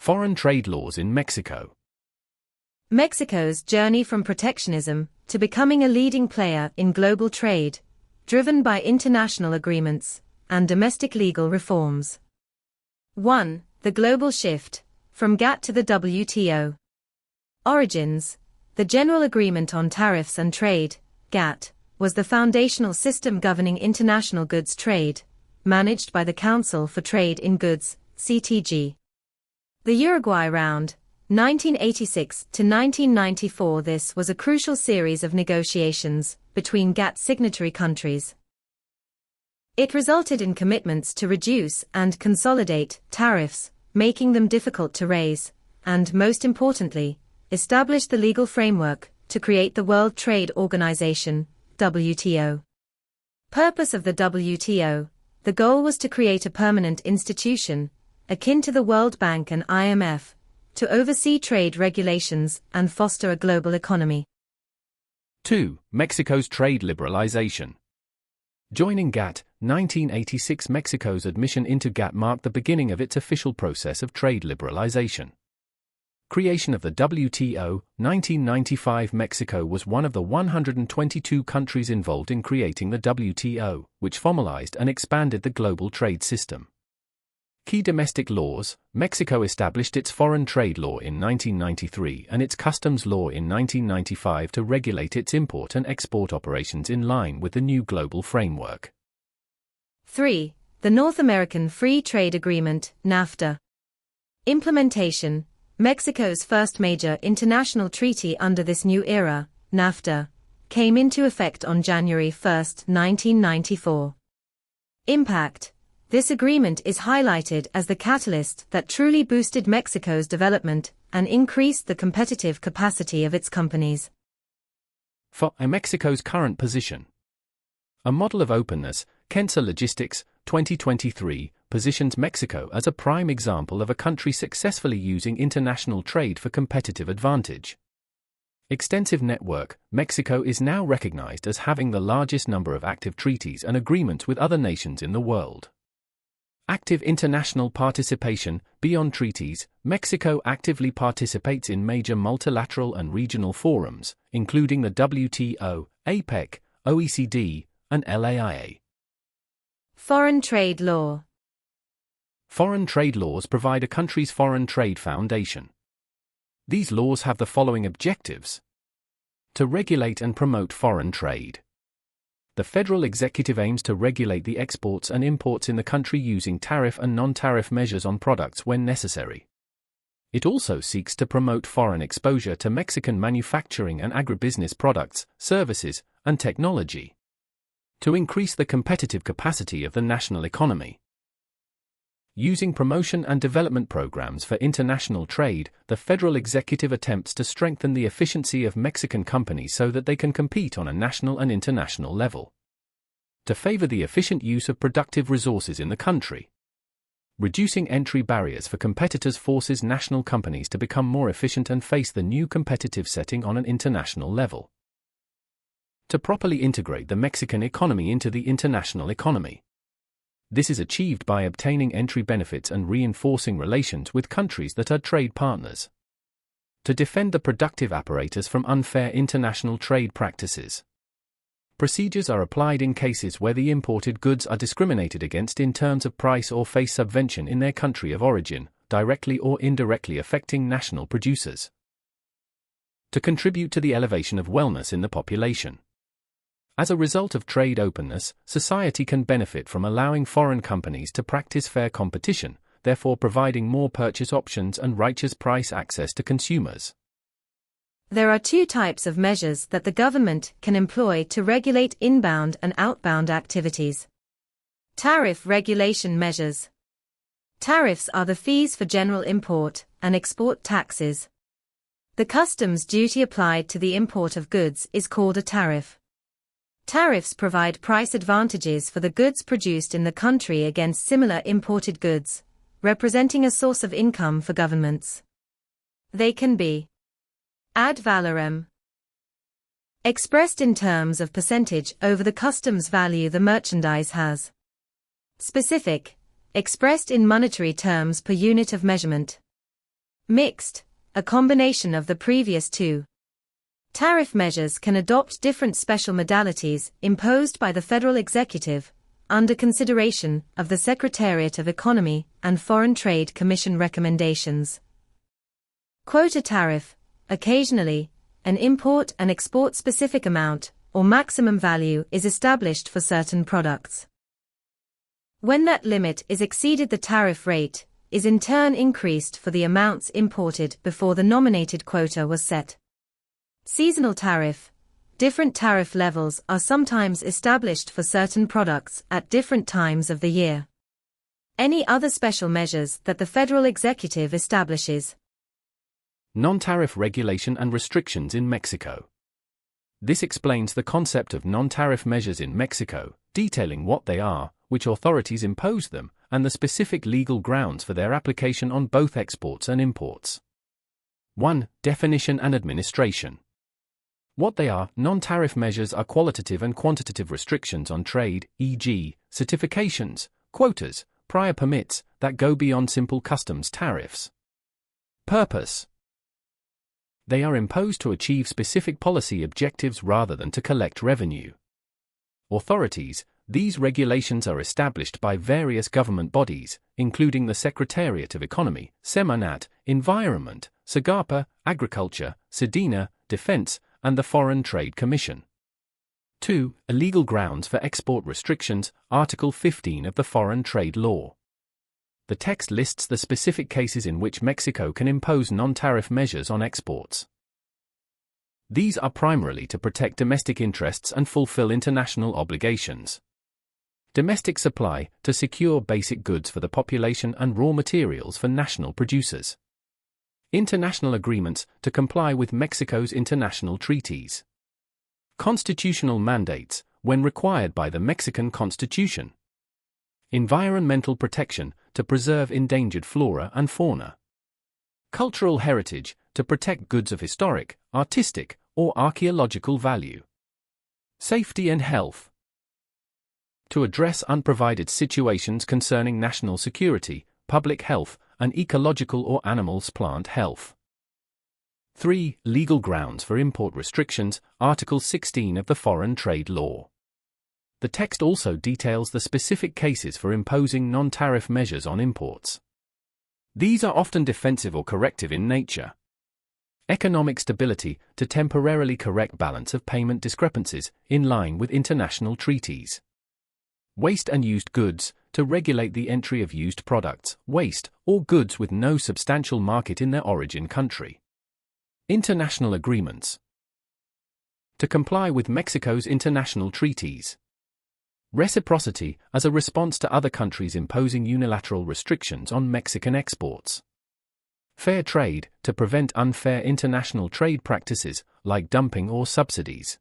Foreign trade laws in Mexico. Mexico's journey from protectionism to becoming a leading player in global trade, driven by international agreements and domestic legal reforms. 1. The global shift, from GATT to the WTO. Origins. The General Agreement on Tariffs and Trade, GATT, was the foundational system governing international goods trade, managed by the Council for Trade in Goods, CTG. The Uruguay Round, 1986 to 1994. This was a crucial series of negotiations between GATT signatory countries. It resulted in commitments to reduce and consolidate tariffs, making them difficult to raise, and most importantly, establish the legal framework to create the World Trade Organization, WTO. Purpose of the WTO: the goal was to create a permanent institution, akin to the World Bank and IMF, to oversee trade regulations and foster a global economy. 2. Mexico's trade liberalization. Joining GATT, 1986. Mexico's admission into GATT marked the beginning of its official process of trade liberalization. Creation of the WTO, 1995. Mexico was one of the 122 countries involved in creating the WTO, which formalized and expanded the global trade system. Key domestic laws. Mexico established its foreign trade law in 1993 and its customs law in 1995 to regulate its import and export operations in line with the new global framework. 3. The North American Free Trade Agreement, NAFTA. Implementation. Mexico's first major international treaty under this new era, NAFTA, came into effect on January 1, 1994. Impact. This agreement is highlighted as the catalyst that truly boosted Mexico's development and increased the competitive capacity of its companies. For Mexico's current position. A model of openness, Kensa Logistics, 2023, positions Mexico as a prime example of a country successfully using international trade for competitive advantage. Extensive network. Mexico is now recognized as having the largest number of active treaties and agreements with other nations in the world. Active international participation. Beyond treaties, Mexico actively participates in major multilateral and regional forums, including the WTO, APEC, OECD, and LAIA. Foreign trade law. Foreign trade laws provide a country's foreign trade foundation. These laws have the following objectives: to regulate and promote foreign trade. The federal executive aims to regulate the exports and imports in the country using tariff and non-tariff measures on products when necessary. It also seeks to promote foreign exposure to Mexican manufacturing and agribusiness products, services, and technology, to increase the competitive capacity of the national economy. Using promotion and development programs for international trade, the federal executive attempts to strengthen the efficiency of Mexican companies so that they can compete on a national and international level. To favor the efficient use of productive resources in the country. Reducing entry barriers for competitors forces national companies to become more efficient and face the new competitive setting on an international level. To properly integrate the Mexican economy into the international economy. This is achieved by obtaining entry benefits and reinforcing relations with countries that are trade partners. To defend the productive apparatus from unfair international trade practices. Procedures are applied in cases where the imported goods are discriminated against in terms of price or face subvention in their country of origin, directly or indirectly affecting national producers. To contribute to the elevation of wellness in the population. As a result of trade openness, society can benefit from allowing foreign companies to practice fair competition, therefore providing more purchase options and righteous price access to consumers. There are two types of measures that the government can employ to regulate inbound and outbound activities. Tariff regulation measures. Tariffs are the fees for general import and export taxes. The customs duty applied to the import of goods is called a tariff. Tariffs provide price advantages for the goods produced in the country against similar imported goods, representing a source of income for governments. They can be ad valorem, expressed in terms of percentage over the customs value the merchandise has. Specific, expressed in monetary terms per unit of measurement. Mixed, a combination of the previous two. Tariff measures can adopt different special modalities imposed by the federal executive, under consideration of the Secretariat of Economy and Foreign Trade Commission recommendations. Quota tariff. Occasionally, an import and export-specific amount, or maximum value, is established for certain products. When that limit is exceeded, the tariff rate is in turn increased for the amounts imported before the nominated quota was set. Seasonal tariff. Different tariff levels are sometimes established for certain products at different times of the year. Any other special measures that the federal executive establishes. Non-tariff regulation and restrictions in Mexico. This explains the concept of non-tariff measures in Mexico, detailing what they are, which authorities impose them, and the specific legal grounds for their application on both exports and imports. 1. Definition and administration. What they are: non-tariff measures are qualitative and quantitative restrictions on trade, e.g., certifications, quotas, prior permits, that go beyond simple customs tariffs. Purpose. They are imposed to achieve specific policy objectives rather than to collect revenue. Authorities. These regulations are established by various government bodies, including the Secretariat of Economy, Semarnat, Environment, SEGAPA, Agriculture, SEDENA, Defense, and the Foreign Trade Commission. 2. Illegal grounds for export restrictions, Article 15 of the Foreign Trade Law. The text lists the specific cases in which Mexico can impose non-tariff measures on exports. These are primarily to protect domestic interests and fulfill international obligations. Domestic supply, to secure basic goods for the population and raw materials for national producers. International agreements, to comply with Mexico's international treaties. Constitutional mandates, when required by the Mexican Constitution. Environmental protection, to preserve endangered flora and fauna. Cultural heritage, to protect goods of historic, artistic, or archaeological value. Safety and health. To address unprovided situations concerning national security, public health, and ecological or animals' plant health. 3. Legal grounds for import restrictions, Article 16 of the Foreign Trade Law. The text also details the specific cases for imposing non-tariff measures on imports. These are often defensive or corrective in nature. Economic stability, to temporarily correct balance of payment discrepancies, in line with international treaties. Waste and used goods, to regulate the entry of used products, waste, or goods with no substantial market in their origin country. International agreements. To comply with Mexico's international treaties. Reciprocity, as a response to other countries imposing unilateral restrictions on Mexican exports. Fair trade, to prevent unfair international trade practices, like dumping or subsidies.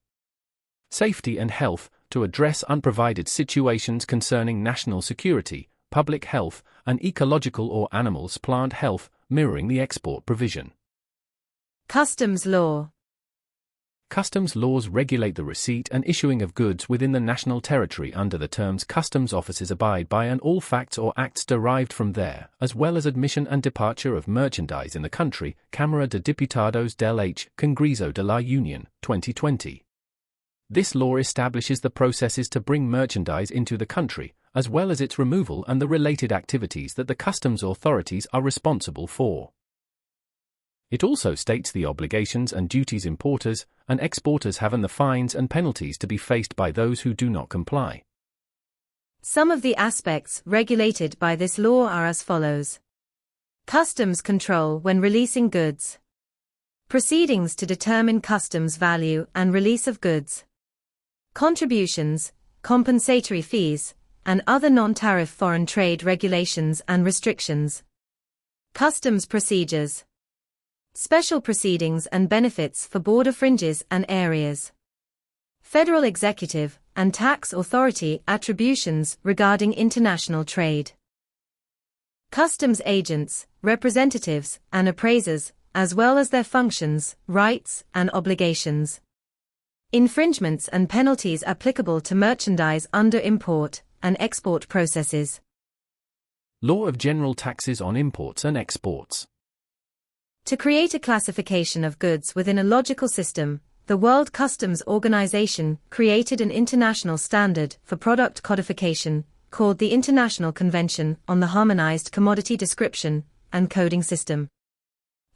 Safety and health, to address unprovided situations concerning national security, public health, and ecological or animals' plant health, mirroring the export provision. Customs law. Customs laws regulate the receipt and issuing of goods within the national territory under the terms customs officers abide by and all facts or acts derived from there, as well as admission and departure of merchandise in the country. Cámara de Diputados del Congreso de la Unión, 2020. This law establishes the processes to bring merchandise into the country, as well as its removal and the related activities that the customs authorities are responsible for. It also states the obligations and duties importers and exporters have and the fines and penalties to be faced by those who do not comply. Some of the aspects regulated by this law are as follows. Customs control when releasing goods. Proceedings to determine customs value and release of goods. Contributions, compensatory fees, and other non-tariff foreign trade regulations and restrictions. Customs procedures. Special proceedings and benefits for border fringes and areas. Federal executive and tax authority attributions regarding international trade. Customs agents, representatives, and appraisers, as well as their functions, rights, and obligations. Infringements and penalties applicable to merchandise under import and export processes. Law of general taxes on imports and exports. To create a classification of goods within a logical system, the World Customs Organization created an international standard for product codification, called the International Convention on the Harmonized Commodity Description and Coding System.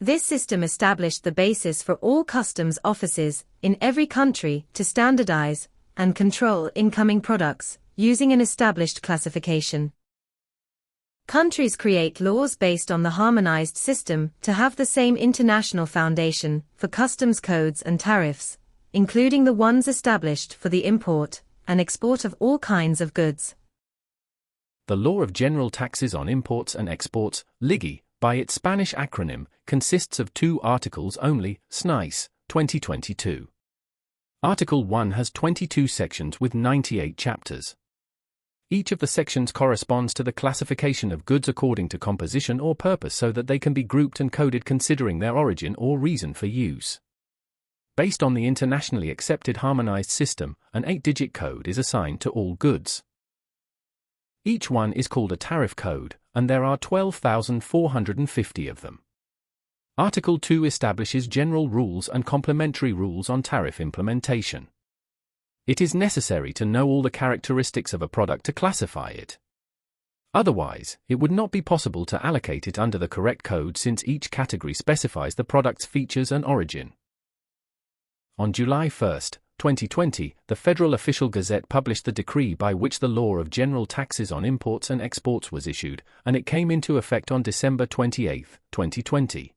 This system established the basis for all customs offices in every country to standardize and control incoming products using an established classification. Countries create laws based on the harmonized system to have the same international foundation for customs codes and tariffs, including the ones established for the import and export of all kinds of goods. The Law of General Taxes on Imports and Exports, Leyes, by its Spanish acronym, consists of 2 articles only, SNICE, 2022. Article 1 has 22 sections with 98 chapters. Each of the sections corresponds to the classification of goods according to composition or purpose so that they can be grouped and coded considering their origin or reason for use. Based on the internationally accepted harmonized system, an 8-digit code is assigned to all goods. Each one is called a tariff code, and there are 12,450 of them. Article 2 establishes general rules and complementary rules on tariff implementation. It is necessary to know all the characteristics of a product to classify it. Otherwise, it would not be possible to allocate it under the correct code since each category specifies the product's features and origin. On July 1, 2020, the Federal Official Gazette published the decree by which the Law of General Taxes on Imports and Exports was issued, and it came into effect on December 28, 2020.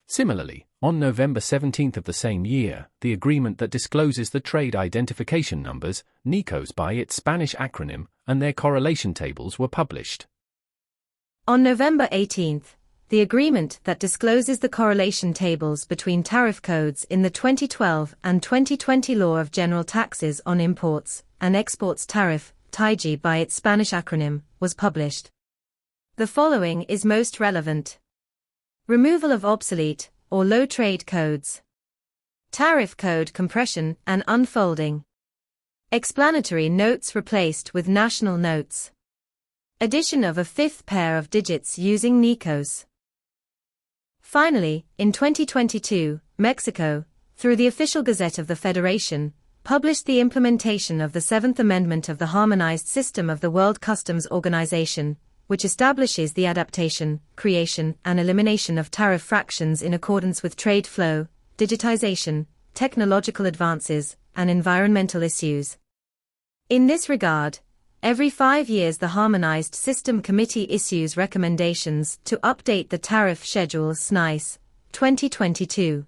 Similarly, on November 17 of the same year, the agreement that discloses the trade identification numbers, NICOs by its Spanish acronym, and their correlation tables were published. On November 18, the agreement that discloses the correlation tables between tariff codes in the 2012 and 2020 Law of General Taxes on Imports and Exports tariff, TIGE by its Spanish acronym, was published. The following is most relevant. Removal of obsolete or low trade codes. Tariff code compression and unfolding. Explanatory notes replaced with national notes. Addition of a 5th pair of digits using NICOs. Finally, in 2022, Mexico, through the Official Gazette of the Federation, published the implementation of the 7th Amendment of the Harmonized System of the World Customs Organization, which establishes the adaptation, creation, and elimination of tariff fractions in accordance with trade flow, digitization, technological advances, and environmental issues. In this regard, every 5 years the Harmonized System Committee issues recommendations to update the tariff schedule SNICE, 2022.